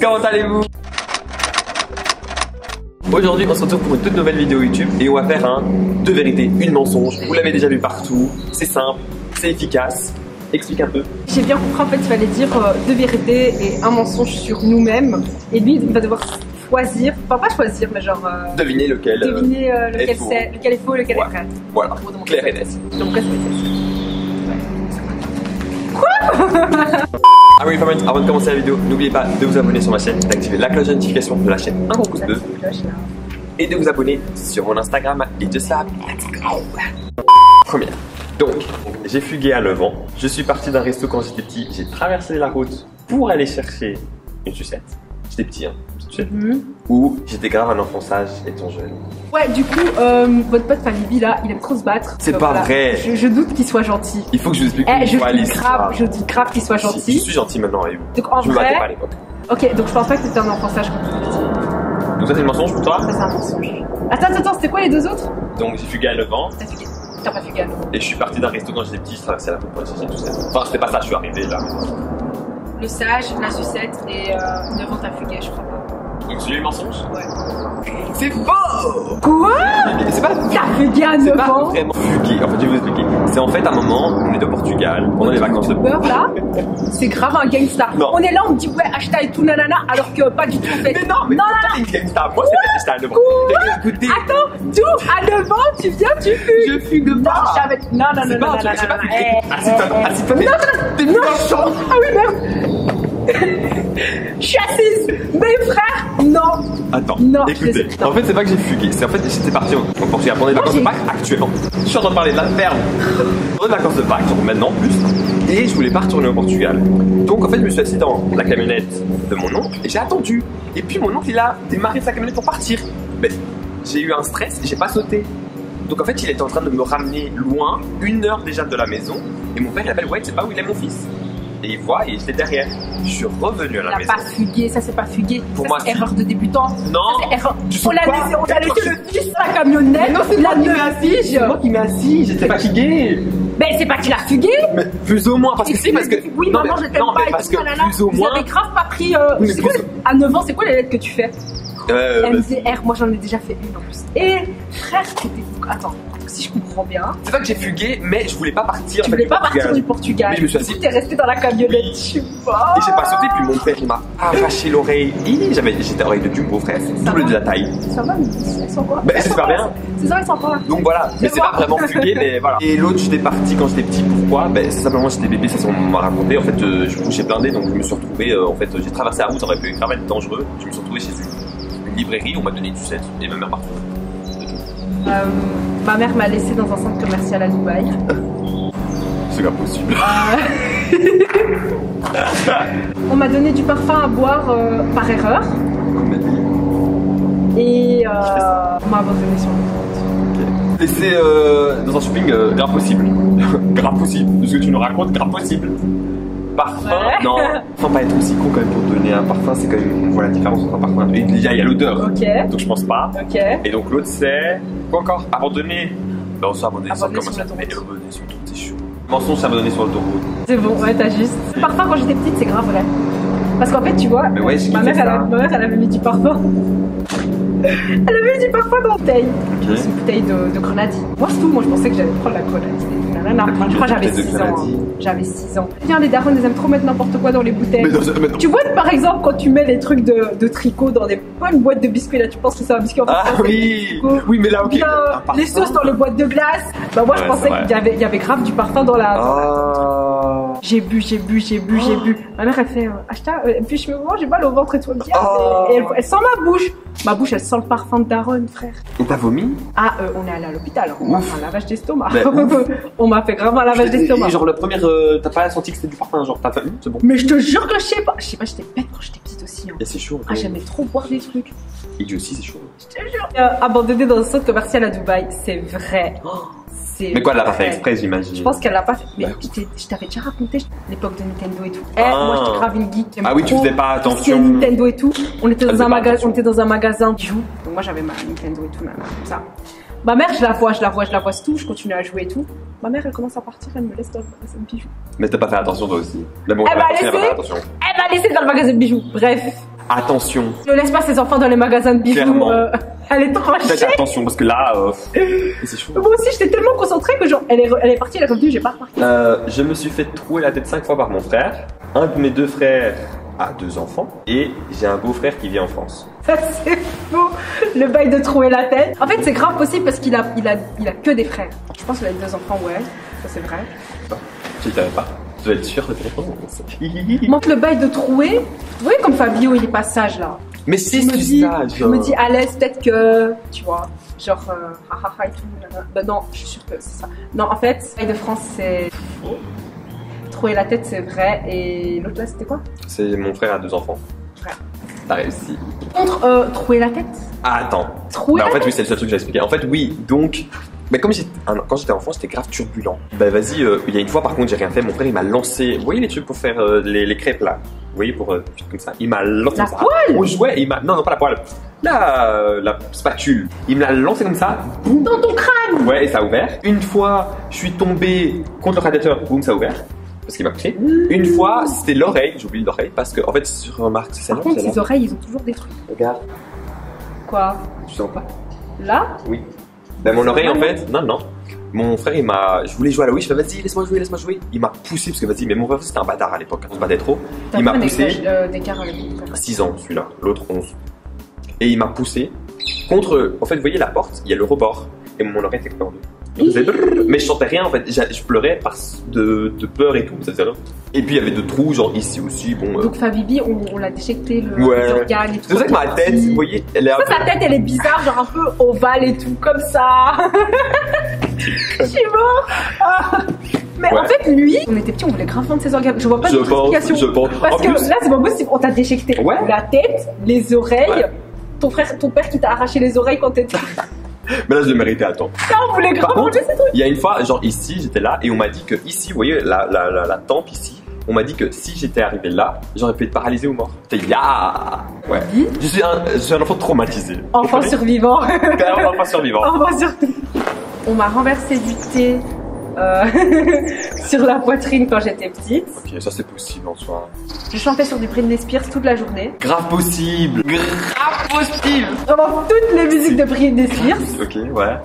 Comment allez-vous? Aujourd'hui on se retrouve pour une toute nouvelle vidéo YouTube et on va faire un 2 vérités, une mensonge. Vous l'avez déjà vu partout, c'est simple, c'est efficace. Explique un peu. J'ai bien compris en fait il fallait dire 2 vérités et un mensonge sur nous-mêmes. Et lui il va devoir choisir, enfin pas choisir mais genre... deviner lequel, lequel est faux, lequel est vrai. Voilà, clair et net. Donc reste Ah oui, avant de commencer la vidéo, n'oubliez pas de vous abonner sur ma chaîne, d'activer la cloche de notification de la chaîne Un gros pouce bleu et de vous abonner sur mon Instagram et de ça. Première. Donc, j'ai fugué à 9 ans. Je suis parti d'un resto quand j'étais petit. J'ai traversé la route pour aller chercher une sucette. J'étais petit, hein, une petite sucette. Ou j'étais grave un enfant sage étant jeune. Ouais, du coup, votre pote Falibi là, il aime trop se battre. C'est pas vrai. Je doute qu'il soit gentil. Il faut que je vous explique je dis grave qu'il soit gentil. Je suis gentil maintenant avec vous. Donc en je me vrai, battais pas à l'époque. Ok, donc je pense pas que t'étais un enfant sage quand tu étais petit. Donc ça c'est le mensonge pour toi? Ça c'est un mensonge. Attends, c'était quoi les deux autres? Donc j'ai fugué à 9 ans. T'as pas fugué à 9 ans. Et je suis parti d'un resto quand j'étais petit, je traversais la route pour aller chercher une sucette. Enfin c'était pas ça, je suis arrivé là. Le sage, la sucette et 9 ans t'as fugué, je crois pas. Donc celui le mensonge? Ouais. C'est faux! Quoi? C'est pas t'as fugué à 9 ans? C'est pas vraiment fugué, en fait je vais vous expliquer. C'est en fait un moment, on est au Portugal, pendant les vacances de peur là, c'est grave un gangsta. Non. On est là, on me dit ouais, hashtag et tout nanana, alors que pas du tout en fait. Mais non, mais c'est une gangsta. Moi c'était à 9 ans. Écoutez. Attends, tout à 9 ans, tu viens, tu fugues. Je fugue pas. Non, C'est pas un truc, j'ai pas fugué. Assis-toi, t'es méchant. Ah oui, merde. Je suis assise. Mais frère, non. Attends, non, écoutez. En fait, c'est pas que j'ai fugué. C'est en fait, j'étais parti au Portugal pendant les vacances de Pâques actuellement. Je suis en train de parler de la ferme. Pendant les vacances de Pâques, genre maintenant en plus. Et je voulais pas retourner au Portugal. Donc en fait, je me suis assis dans la camionnette de mon oncle et j'ai attendu. Et puis mon oncle, il a démarré sa camionnette pour partir. Mais j'ai eu un stress et j'ai pas sauté. Donc en fait, il était en train de me ramener loin, 1 heure déjà de la maison. Et mon père, il appelle, ouais, tu sais pas où il est mon fils? Et il voit, et j'étais derrière. Je suis revenu à la maison. Pas fugué, ça c'est pas fugué. Pour moi, c'est erreur de débutant. Non. Erreur. On a laissé le fils dans la camionnette. Mais non, c'est moi qui m'ai assis. C'est moi qui m'ai assis. J'étais fatigué. Mais c'est pas qu'il a fugué. Mais plus ou moins, parce que si, parce que. Oui, maman, je t'aime pas. Parce que plus ou moins. Vous avez grave pas pris. À 9 ans, c'est quoi les lettres que tu fais? MDR, moi j'en ai déjà fait une en plus. Et frère, attends, si je comprends bien. C'est pas que j'ai fugué, mais je voulais pas partir. Tu voulais pas partir du Portugal. Mais je me suis assis. T'es resté dans la camionnette, je sais pas. Et j'ai pas sauté, puis mon père il m'a arraché l'oreille. J'étais oreille de Jumbo, frère. Double de la taille. Ça va, ils sont quoi? Bah, c'est super bien. C'est ça, ils sont pas. Donc voilà, mais c'est pas vraiment fugué, mais voilà. Et l'autre, j'étais parti quand j'étais petit. Pourquoi? Ben, c'est simplement j'étais bébé, ça on m'a raconté. En fait, je couchais blindé, donc je me suis retrouvé. En fait, j'ai traversé la route, ça aurait pu grave être dangereux. Je me suis retrouvé chez une librairie, on m'a donné une sucette et ma mère partout. Ma mère m'a laissé dans un centre commercial à Dubaï. C'est pas possible. On m'a donné du parfum à boire par erreur. Et on m'a abandonné sur l'autoroute. Et c'est dans un shopping grave possible. Grave possible. De ce que tu nous racontes, grave possible. Parfum, ouais. Non, enfin pas être aussi con quand même pour donner un parfum, c'est quand même, on voit la différence entre un parfum et il y a l'odeur, donc je pense pas. Et donc l'autre c'est, quoi encore? Abandonner. Non, c'est abandonner sur l'autoroute. Abandonner sur l'autoroute, c'est chaud. Mensonge, c'est abandonner sur l'autoroute. C'est bon, ouais, t'as juste. Le parfum quand j'étais petite, c'est grave vrai. Parce qu'en fait, tu vois, ouais, ma mère elle avait mis du parfum. Elle avait mis du parfum dans la bouteille. C'est une bouteille de grenadine. Moi, c'est tout, moi je pensais que j'allais prendre la grenadine. Je crois que j'avais 6 ans. J'avais 6 ans. Tiens, les darons, ils aiment trop mettre n'importe quoi dans les bouteilles. Tu vois, par exemple, quand tu mets les trucs de tricot dans des. Pas une boîte de biscuits là, tu penses que c'est un biscuit en fait. Ah oui! Oui, mais là, ok. Les sauces dans les boîtes de glace. Bah, moi, je pensais qu'il y avait grave du parfum dans la. J'ai bu. Ma mère, elle fait Acheta, puis je me dis, j'ai mal au ventre et tout. Et elle sent ma bouche. Ma bouche, elle sent le parfum de daronne, frère. Et t'as vomi? Ah, on est allé à l'hôpital. On m'a fait un lavage d'estomac. On m'a fait grave un lavage d'estomac. Genre, la première, t'as pas senti que c'était du parfum, genre, t'as fait, c'est bon. Mais je te jure que je sais pas. Je sais pas, j'étais bête quand j'étais petite aussi. Et c'est chaud. Ah, j'aimais trop boire des trucs. Et Dieu aussi, c'est chaud. Je te jure. Abandonné dans un centre commercial à Dubaï, c'est vrai. Mais quoi, elle l'a pas fait exprès, j'imagine. Je pense qu'elle l'a pas fait. Mais je t'avais déjà raconté l'époque de Nintendo et tout. Moi, j'étais grave une geek. Ah oui, tu faisais pas attention. Nintendo et tout. On était dans un magasin de bijoux. Donc moi, j'avais ma Nintendo et tout, comme ça. Ma mère, je la vois, c'est tout. Je continue à jouer et tout. Ma mère, elle commence à partir, elle me laisse dans le magasin de bijoux. Mais t'as pas fait attention toi aussi. Mais bon, elle m'a laissé dans le magasin de bijoux. Bref, Attention. Ne laisse pas ses enfants dans les magasins de bijoux. Elle est trop Faites chère. attention parce que là, c'est chaud. Moi aussi, j'étais tellement concentrée que genre, elle est partie, elle est revenue, j'ai pas remarqué. Je me suis fait trouer la tête 5 fois par mon frère. Un de mes 2 frères a 2 enfants. Et j'ai un beau-frère qui vit en France. Ça, c'est faux. Le bail de trouver la tête. En fait, c'est grave possible parce qu'il a que des frères. Je pense qu'il a 2 enfants, ouais. Ça, c'est vrai. Je ne savais pas. Je dois être sûr de téléphone. Montre le bail de trouver. Vous voyez comme Fabio, il est pas sage là. Mais c'est je me dis à l'aise, peut-être que, tu vois, genre, et tout. Ben non, je suis sûre que c'est ça. Non, en fait, le bail de France, c'est faux. Trouver la tête, c'est vrai. Et l'autre là, c'était quoi? C'est mon frère a 2 enfants. Frère. T'as réussi. Contre, trouver la tête. Ah, attends. Trouver en la fait, tête. oui, c'est le seul truc que j'ai expliqué. En fait, oui, donc. Mais comme quand j'étais enfant, c'était grave turbulent. Bah vas-y, il y a une fois par contre, j'ai rien fait. Mon frère, il m'a lancé. Vous voyez les trucs pour faire les crêpes là? Vous voyez, pour comme ça. Il m'a lancé la comme ça. poêle. On jouait, il m'a. Non, pas la poêle. La spatule. Il me l'a lancé comme ça. Boum. Dans ton crâne. Ouais, et ça a ouvert. Une fois, je suis tombé contre le radiateur. Boum, ça a ouvert. Parce qu'il m'a poussé. Une fois, c'était l'oreille. J'ai oublié l'oreille parce que, en fait, si tu remarques, c'est ça. Par contre, ses oreilles, ils ont toujours des trucs. Regarde. Quoi? Tu sens pas? Là? Oui. Ben mon oreille, en fait, non. Mon frère, je voulais jouer à la Wii, je fais vas-y, laisse-moi jouer. Il m'a poussé parce que vas-y, mais mon frère c'était un bâtard à l'époque, on se battait trop. Il m'a poussé. 6 ans celui-là, l'autre 11. Et il m'a poussé contre. En fait, vous voyez la porte, il y a le rebord. Et mon oreille était perdue. Mais je sentais rien en fait, je pleurais de peur et tout, ça faisait rien. Et puis il y avait 2 trous, genre ici aussi, bon. Donc Fabibi, on l'a déjecté les organes et tout. C'est pour ça que ma tête, vous voyez, elle est un peu... Sa tête elle est bizarre, genre un peu ovale et tout, comme ça. Je suis mort. Mais en fait, lui, on était petit, on voulait grave vendre ses organes. Je vois pas d'autre explication. Je pense. Parce que là, c'est pas possible, on t'a déjecté la tête, les oreilles. Ton père qui t'a arraché les oreilles quand t'étais. Mais là, je le méritais à temps. Non, on voulait grave manger ces trucs. Il y a une fois, genre ici, j'étais là et on m'a dit que ici, vous voyez, la tempe ici, on m'a dit que si j'étais arrivé là, j'aurais pu être paralysé ou mort. T'es ouais. Je suis un enfant traumatisé. Enfant survivant. Enfant survivant. Enfant survivant. On m'a renversé du thé sur la poitrine quand j'étais petite. Ok, ça c'est possible en soi. Je chantais sur du Britney Spears toute la journée. Grave possible. Vraiment toutes les musiques de Britney Spears. Ok, ouais.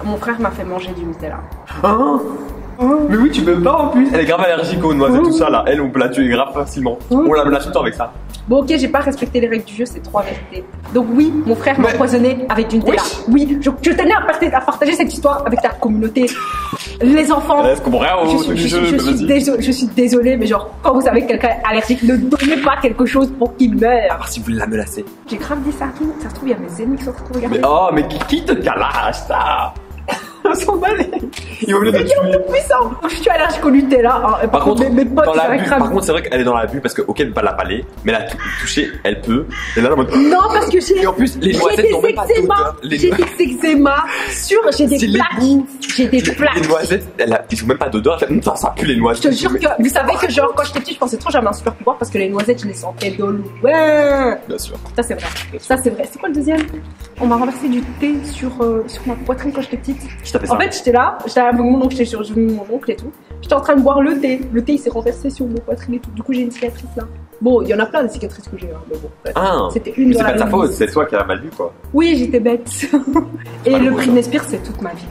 Mon frère m'a fait manger du Nutella. Mais oui, tu peux pas en plus. Elle est grave allergique aux noisettes, tout ça là. Elle, on peut la tuer grave facilement. On la menace tout le temps avec ça. Bon, ok, j'ai pas respecté les règles du jeu, c'est 3 vérités. Donc, oui, mon frère m'a empoisonné avec du Nutella. Oui, je tenais à partager cette histoire avec ta communauté. Les enfants. Je suis désolée, mais genre, quand vous savez que quelqu'un est allergique, ne donnez pas quelque chose pour qu'il meure. À part si vous la menacez. J'ai grave dit ça, ça se trouve, il y a mes ennemis qui sont en train de regarder. Mais qui te calache ça? On s'en bat les... Ils vont venir te tuer. Puissant. Je suis allergique au Nutella. Par contre, mes potes, par contre, c'est vrai qu'elle est dans la vue parce que, ok, elle ne peut pas la paler, mais la toucher, elle peut. Et là, en mode... Non, parce que j'ai. Et en plus, les noisettes n'ont même pas d'odeur. J'ai des eczémas j'ai des plaques. J'ai des plaques. Les noisettes, ils n'ont même pas d'odeur. Ça pue les noisettes. Je te jure que, vous savez que genre, quand j'étais petite, je pensais trop j'avais un super pouvoir parce que les noisettes, je les sentais de loin. Bien sûr. Ça, c'est vrai. Ça, c'est vrai. C'est quoi le deuxième? On m'a renversé du thé sur ma poitrine quand j'étais petite. En fait, j'étais là avec mon oncle, j'étais sur mon oncle et tout. J'étais en train de boire le thé. Le thé, il s'est renversé sur mon poitrine et tout. Du coup, j'ai une cicatrice là. Bon, il y en a plein de cicatrices que j'ai. Mais bon, c'était une. C'est pas de ta faute, c'est toi qui as mal vu quoi. Oui, j'étais bête. Et le Britney Spears, c'est toute ma vie.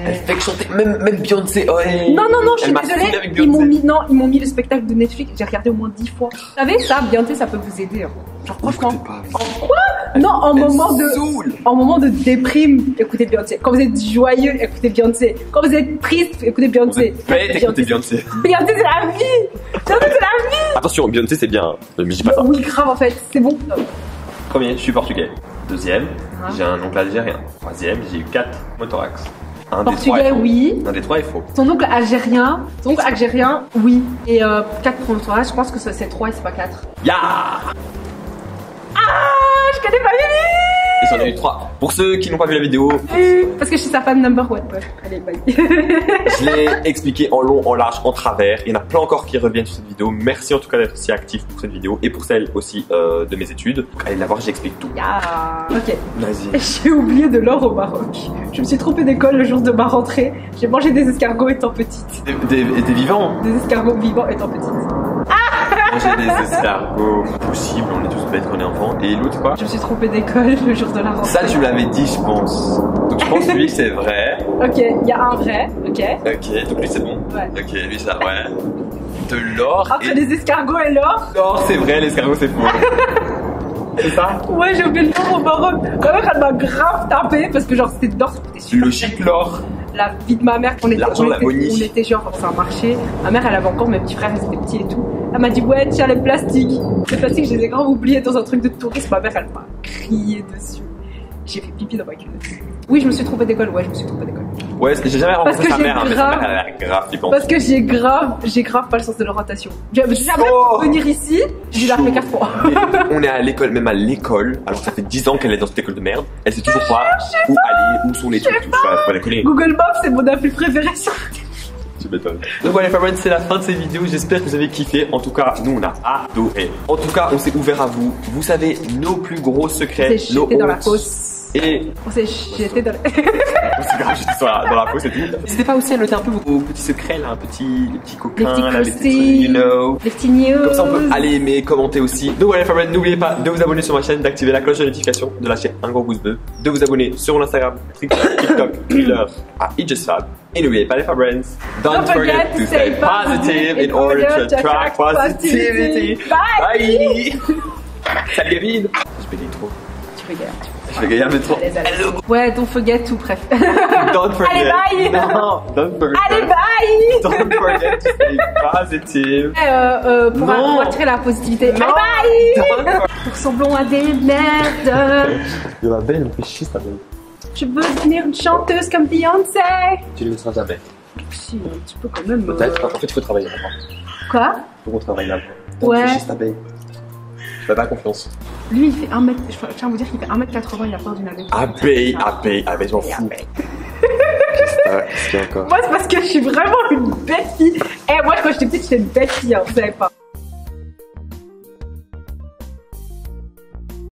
Elle fait que chanter, même Beyoncé. Oh, non, je suis désolée. Ils m'ont mis le spectacle de Netflix. J'ai regardé au moins 10 fois. Vous savez, ça, Beyoncé, ça peut vous aider. Hein. Genre, franchement. Quoi? Non, en moment de déprime, écoutez Beyoncé. Quand vous êtes joyeux, écoutez Beyoncé. Quand vous êtes triste, écoutez Beyoncé. Écoutez Beyoncé. Beyoncé, c'est la vie. Beyoncé, c'est la vie. Attention, Beyoncé, c'est bien. Mais je dis pas ça. Oui, grave, en fait. C'est bon. Premier, je suis portugais. Deuxième, j'ai un oncle algérien. Troisième, j'ai eu 4 mothorax. Portugais, oui. Un des 3 est faux. Ton oncle algérien, oui. Et 4 mothorax, je pense que c'est 3 et c'est pas 4. Je connais pas Ils en ont eu 3. Pour ceux qui n'ont pas vu la vidéo, parce que je suis sa fan number 1. Allez, bye. Je l'ai expliqué en long, en large, en travers. Il y en a plein encore qui reviennent sur cette vidéo. Merci en tout cas d'être si actif pour cette vidéo et pour celle aussi de mes études. Donc, allez la voir, j'explique tout. Ok. Vas-y. J'ai oublié de l'or au Maroc. Je me suis trompée d'école le jour de ma rentrée. J'ai mangé des escargots étant petite. Des vivants? Des escargots vivants étant petite. manger des escargots. Possible, on est tous bêtes quand on est enfant. Et l'autre quoi? Je me suis trompée d'école le jour de la rentrée. Ça, tu me l'avais dit, je pense. Donc je pense que lui, c'est vrai. Ok, il y a un vrai, ok. Ok, donc lui, c'est bon. Ouais. Ok, lui, ça, ouais. De l'or. Entre les escargots et l'or. L'or, c'est vrai, l'escargot, c'est faux. C'est ça? Ouais, j'ai oublié le nom au Maroc. Ma mère, elle m'a grave tapé parce que genre c'était de l'or, c'était super. Logique, l'or. La vie de ma mère, L'argent, la bonnie. on était genre dans un marché. Ma mère, elle avait encore mes petits frères, ils étaient petits et tout. Elle m'a dit, ouais, tiens les plastiques. Les plastiques, je les ai grave oubliés dans un truc de tourisme. Ma mère, elle m'a crié dessus. J'ai fait pipi dans ma culotte. Oui, je me suis trompée d'école. Ouais, je me suis trompée d'école. Ouais, j'ai jamais rencontré Parce que sa mère, mais sa grave- mère, elle a l'air grave flippante. Parce que j'ai grave pas le sens de l'orientation. Jamais Oh. venir ici, j'ai la fait 4 fois. On est à l'école, même à l'école, alors ça fait 10 ans qu'elle est dans cette école de merde. Elle sait toujours pas où aller, où sont les trucs, tout ça. Faut la connaître. Google Maps, c'est mon appli préféré sur Tu m'étonnes. Donc voilà, les friends, c'est la fin de cette vidéo. J'espère que vous avez kiffé. En tout cas, nous, on a adoré. En tout cas, on s'est ouvert à vous. Vous savez nos plus gros secrets, C'est nos jeté dans la hontes. fosse. Et On s'est jeté dans la... c'est grave, j'étais dans la fosse et tout. N'hésitez pas aussi à noter un peu vos petits secrets, là, les petits coquins, là, les petits trucs, you know. Les petits news. Comme ça, on peut aller aimer, commenter aussi. Donc voilà, les friends, n'oubliez pas de vous abonner sur ma chaîne, d'activer la cloche de notification, de lâcher un gros pouce bleu, de vous abonner sur mon Instagram, TikTok, Twitter, à ItJustFab. Et n'oubliez pas, les friends, don't forget to stay positive in order to attract positivity. Bye! Salut, Gavin! Je bégaye trop. Tu regardes. Je bégaye un peu trop. Ouais, don't forget to bref. Don't forget. Allez, bye. Non, don't forget. Allez, bye. Don't forget to stay positive. Pour attirer la positivité. Non. Allez, bye. Don't for- Nous ressemblons à des merdes. De la belle, elle me fait chier, ça belle. Je veux devenir une chanteuse comme Beyoncé. Tu ne le seras jamais. Si, un petit peu quand même. Peut-être. En fait, il faut travailler là-bas. Quoi? Il faut qu'on travaille là-bas. Ouais. Je ta belle. Je fais pas confiance. Lui, il fait 1 mètre. Je tiens à vous dire qu'il fait 1m80, il a peur d'une année. Abeille, je m'en fous. Qu'est-ce qu'il y a encore? Moi, c'est parce que je suis vraiment une bête fille. Eh, moi, quand j'étais petite, j'étais une bête fille, hein, vous savez pas.